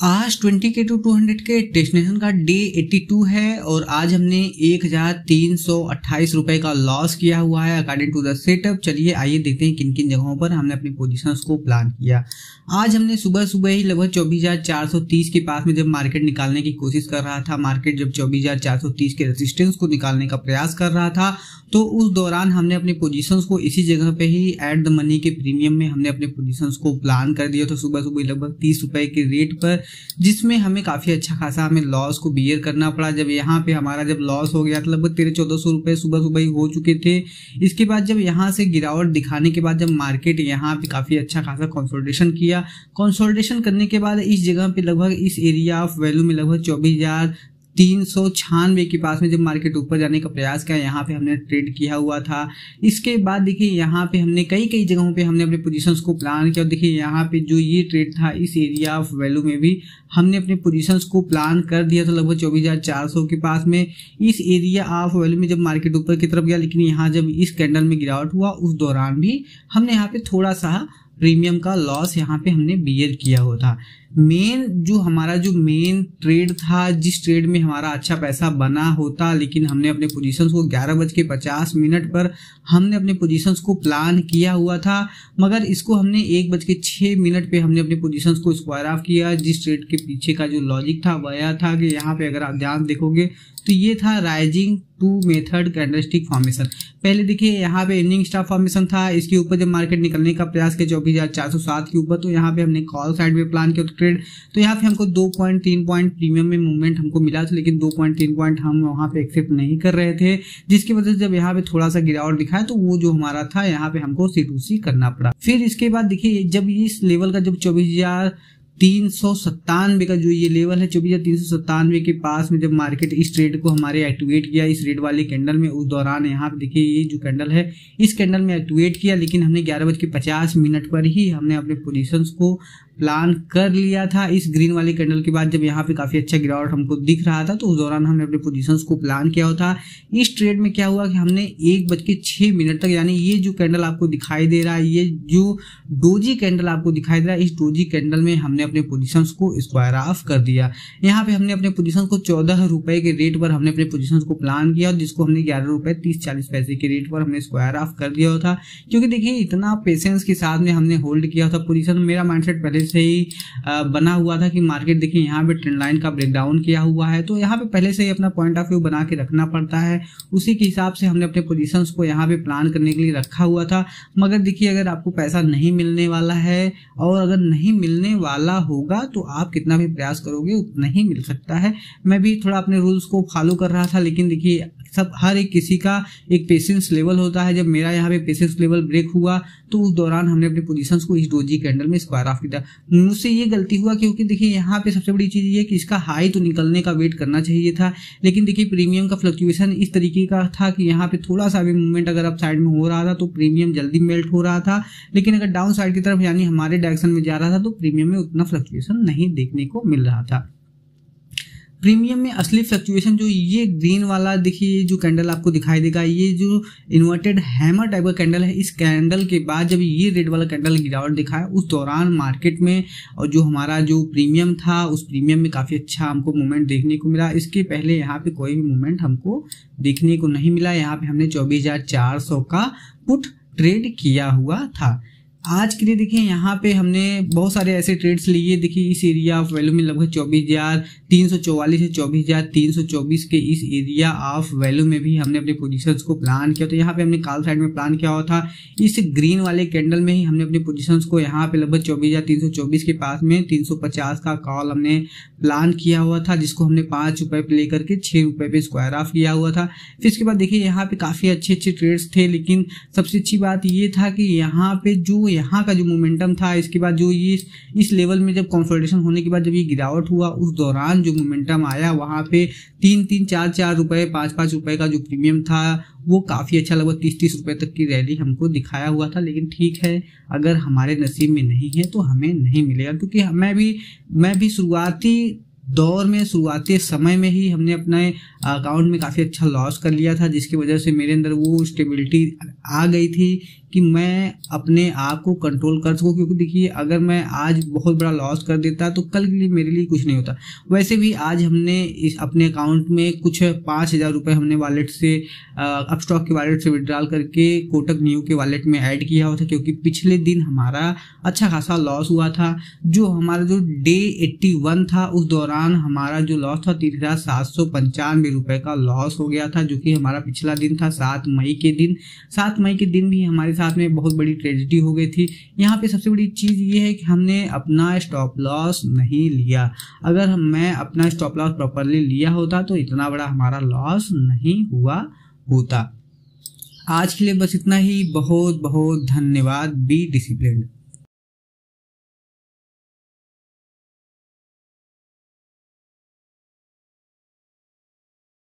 आज 20K to 200K destination का day 82 है और आज हमने 1328 रुपए का लॉस किया हुआ है अकॉर्डिंग टू द सेटअप। चलिए आइए देखते हैं किन किन जगहों पर हमने अपनी पोजीशंस को प्लान किया। आज हमने सुबह सुबह ही लगभग 24,430 के पास में जब मार्केट निकालने की कोशिश कर रहा था, मार्केट जब 24,430 के रेजिस्टेंस को निकालने का प्रयास कर रहा था, तो उस दौरान हमने अपनी पोजीशंस को इसी जगह पे ही एट द मनी के प्रीमियम में हमने अपने पोजीशंस को प्लान कर दिया। तो सुबह सुबह लगभग 30 रुपए के रेट पर, जिसमें हमें काफी अच्छा खासा हमें लॉस को बियर करना पड़ा। जब यहाँ पे हमारा जब लॉस हो गया तो लगभग 1300-1400 रुपए सुबह सुबह ही हो चुके थे। इसके बाद जब यहाँ से गिरावट दिखाने के बाद जब मार्केट यहाँ पे काफी अच्छा खासा कंसोलिडेशन किया, कंसोलिडेशन करने के बाद इस जगह पे लगभग इस एरिया ऑफ वैल्यू में लगभग 24,396 के पास में जब मार्केट ऊपर जाने का प्रयास किया, यहाँ पे हमने ट्रेड किया हुआ था। इसके बाद देखिए यहाँ पे हमने कई जगहों पे हमने अपने पोजीशंस को प्लान किया। देखिए यहाँ पे जो ये ट्रेड था इस एरिया ऑफ वैल्यू में भी हमने अपने पोजीशंस को प्लान कर दिया। तो लगभग 24,400 के पास में इस एरिया ऑफ वैल्यू में जब मार्केट ऊपर की तरफ गया, लेकिन यहाँ जब इस कैंडल में गिरावट हुआ उस दौरान भी हमने यहाँ पे थोड़ा सा प्रीमियम का लॉस यहाँ पे हमने बियर किया हुआ था। हमारा जो मेन ट्रेड था, जिस ट्रेड में हमारा अच्छा पैसा बना होता, लेकिन हमने अपने पोजीशंस को 11:50 पर हमने अपने पोजीशंस को प्लान किया हुआ था, मगर इसको हमने 1:06 पे हमने अपने पोजीशंस को स्क्वायर ऑफ किया। जिस ट्रेड के पीछे का जो लॉजिक था वह यह था कि यहाँ पे अगर आप ध्यान देखोगे तो ये था rising two method candlestick formation. पहले देखिए यहाँ पे इवनिंग स्टार फॉर्मेशन था, इसके ऊपर जब मार्केट निकलने का प्रयास किया 24,407 के ऊपर, तो यहाँ पे हमने कॉल साइड में प्लान किया ट्रेड। तो यहाँ पे हमको 2.3 पॉइंट प्रीमियम में मूवमेंट हमको मिला था, लेकिन 2.3 पॉइंट हम वहाँ पे एक्सेप्ट नहीं कर रहे थे, जिसकी वजह से जब यहाँ पे थोड़ा सा गिरावट दिखाया तो वो जो हमारा था यहाँ पे हमको C2C करना पड़ा। फिर इसके बाद देखिए जब इस लेवल का जब 24,397 का जो ये लेवल है 24,397 के पास में जब मार्केट इस ट्रेड को हमारे एक्टिवेट किया इस रेड वाले कैंडल में, उस दौरान यहाँ पे देखिए ये जो कैंडल है इस कैंडल में एक्टिवेट किया, लेकिन हमने 11:50 पर ही हमने अपने पोजीशंस को प्लान कर लिया था। इस ग्रीन वाले कैंडल के बाद जब यहाँ पे काफी अच्छा गिरावट हमको दिख रहा था तो उस दौरान हमने अपने पोजीशंस को प्लान किया होता। इस ट्रेड में क्या हुआ कि हमने 1:06 तक, यानी ये जो कैंडल आपको दिखाई दे रहा है, ये जो डोजी कैंडल आपको दिखाई दे रहा है, इस डोजी कैंडल में हमने अपने पोजीशंस को स्क्वायर ऑफ कर दिया। यहाँ पे हमने अपने पोजीशंस को 14 रुपए के रेट पर हमने अपने पोजीशंस को प्लान किया, जिसको हमने 11.30-40 के रेट पर हमने स्क्वायर ऑफ कर दिया था। क्योंकि देखिए इतना पेशेंस के साथ में हमने होल्ड किया था पोजीशन। मेरा माइंडसेट पहले से ही बना हुआ था कि मार्केट देखिए यहाँ पे ट्रेंड लाइन का ब्रेकडाउन किया हुआ है, तो यहाँ पे पहले से ही अपना पॉइंट ऑफ व्यू बना के रखना पड़ता है। उसी के हिसाब से हमने अपने पोजीशंस को यहाँ पे प्लान करने के लिए रखा हुआ था। मगर देखिए अगर आपको पैसा नहीं मिलने वाला है और अगर नहीं मिलने वाला होगा तो आप कितना भी प्रयास करोगे उतना ही मिल सकता है। मैं भी थोड़ा अपने रूल्स को फॉलो कर रहा था, लेकिन देखिए सब हर एक किसी का एक पेशेंस लेवल होता है। जब मेरा यहाँ पे पेशेंस लेवल ब्रेक हुआ तो उस दौरान हमने अपने पोजीशंस को इस डोजी कैंडल में स्क्वायर ऑफ किया। मुझसे ये गलती हुआ क्योंकि देखिए यहाँ पे सबसे बड़ी चीज ये कि इसका हाई तो निकलने का वेट करना चाहिए था, लेकिन देखिए प्रीमियम का फ्लक्चुएशन इस तरीके का था कि यहाँ पे थोड़ा सा भी मूवमेंट अगर अप साइड में हो रहा था तो प्रीमियम जल्दी मेल्ट हो रहा था, लेकिन अगर डाउन साइड की तरफ यानी हमारे डायरेक्शन में जा रहा था तो प्रीमियम में उतना फ्लक्चुएशन नहीं देखने को मिल रहा था। प्रीमियम में असली फ्लक्चुएशन जो ये ग्रीन वाला देखिए जो कैंडल आपको दिखाई देगा, ये जो इन्वर्टेड हैमर टाइप का कैंडल है, इस कैंडल के बाद जब ये रेड वाला कैंडल गिरावट दिखाया उस दौरान मार्केट में और जो हमारा जो प्रीमियम था उस प्रीमियम में काफी अच्छा हमको मूवमेंट देखने को मिला। इसके पहले यहाँ पे कोई भी मूवमेंट हमको देखने को नहीं मिला। यहाँ पे हमने 24,400 का पुट ट्रेड किया हुआ था। आज के लिए देखिए यहाँ पे हमने बहुत सारे ऐसे ट्रेड्स लिए। देखिए इस एरिया ऑफ वैल्यू में लगभग 24,344 से 24,324 के इस एरिया ऑफ वैल्यू में भी हमने अपने पोजीशंस को प्लान किया। तो यहाँ पे हमने कॉल साइड में प्लान किया हुआ था। इस ग्रीन वाले कैंडल में ही हमने अपने पोजीशंस को यहाँ पे लगभग 24,324 के पास में 350 का कॉल हमने प्लान किया हुआ था, जिसको हमने 5 रुपए पे लेकर के 6 रुपए पे स्क्वायर ऑफ किया हुआ था। फिर इसके बाद देखिए यहाँ पे काफी अच्छे ट्रेड्स थे, लेकिन सबसे अच्छी बात ये था कि यहाँ पे जो यहाँ का जो मोमेंटम था, इसके बाद जो ये इस लेवल में जब कंसोलिडेशन होने के बाद जब ये गिरावट हुआ उस दौरान जो मोमेंटम आया वहां पे 3-3, 4-4 रुपए, 5-5 रुपए का जो प्रीमियम था वो काफी अच्छा लगभग 30-30 रुपए तक की रैली हमको दिखाया हुआ था। लेकिन ठीक है, अगर हमारे नसीब में नहीं है तो हमें नहीं मिलेगा, क्योंकि मैं भी शुरुआती दौर में शुरुआती समय में ही हमने अपने अकाउंट में काफ़ी अच्छा लॉस कर लिया था, जिसकी वजह से मेरे अंदर वो स्टेबिलिटी आ गई थी कि मैं अपने आप को कंट्रोल कर सकूं। क्योंकि देखिए, अगर मैं आज बहुत बड़ा लॉस कर देता तो कल के लिए मेरे लिए कुछ नहीं होता। वैसे भी आज हमने इस अपने अकाउंट में कुछ 5,000 रुपये हमने वॉलेट से अपस्टॉक के वॉलेट से विड्रॉल करके कोटक न्यू के वॉलेट में ऐड किया हुआ था, क्योंकि पिछले दिन हमारा अच्छा खासा लॉस हुआ था। जो हमारा जो डे 81 था उस दौरान हमारा जो लॉस था 3,795 रुपये का लॉस हो गया था, जो कि हमारा पिछला दिन था 7 मई के दिन। 7 मई के दिन भी हमारे साथ में बहुत बड़ी ट्रेजेडी हो गई थी। यहाँ पे सबसे बड़ी चीज़ ये है कि हमने अपना स्टॉप लॉस नहीं लिया। अगर मैं अपना स्टॉप लॉस प्रॉपरली लिया होता तो इतना बड़ा हमारा लॉस नहीं हुआ होता। आज के लिए बस इतना ही। बहुत बहुत धन्यवाद। Be disciplined.